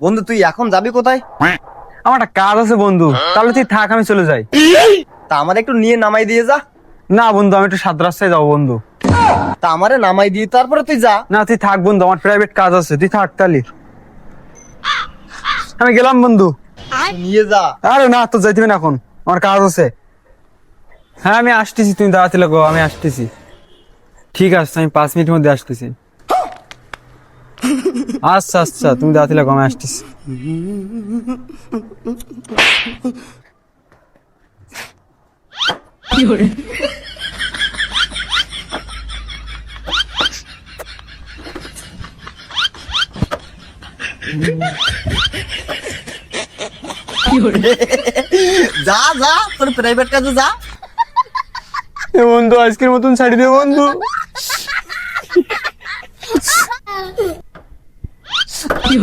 বন্ধু তুই এখন যাবি কোথায়? আমার একটা কাজ আছে বন্ধু, তাহলে তুই থাক, আমি চলে যাই। তা আমার একটু নিয়ে নামাই দিয়ে যা। না বন্ধু, আমি একটু সাত রাস্তায় যাবো বন্ধু। তা আমারে নামাই দিয়ে তারপরে তুই যা। না তুই থাক বন্ধু, আমার প্রাইভেট কাজ আছে, তুই থাক তাহলে। আমি গেলাম বন্ধু। নিয়ে যা। আরে না, তো যাইতে হবে না, এখন আমার কাজ আছে। হ্যাঁ আমি আসতেছি, তুমি দাঁড়াতে লাগো, আমি আসতেছি। ঠিক আছে, আমি 5 মিনিটের মধ্যে আসতেছি। আচ্ছা আচ্ছা, তুমি দাঁড়াতে লাগো, আমি আসতেছি। যা যা, তোর প্রাইভেট কাজে যা। এ বন্ধু, আজকের মতন ছাড়ি দে বন্ধু। কি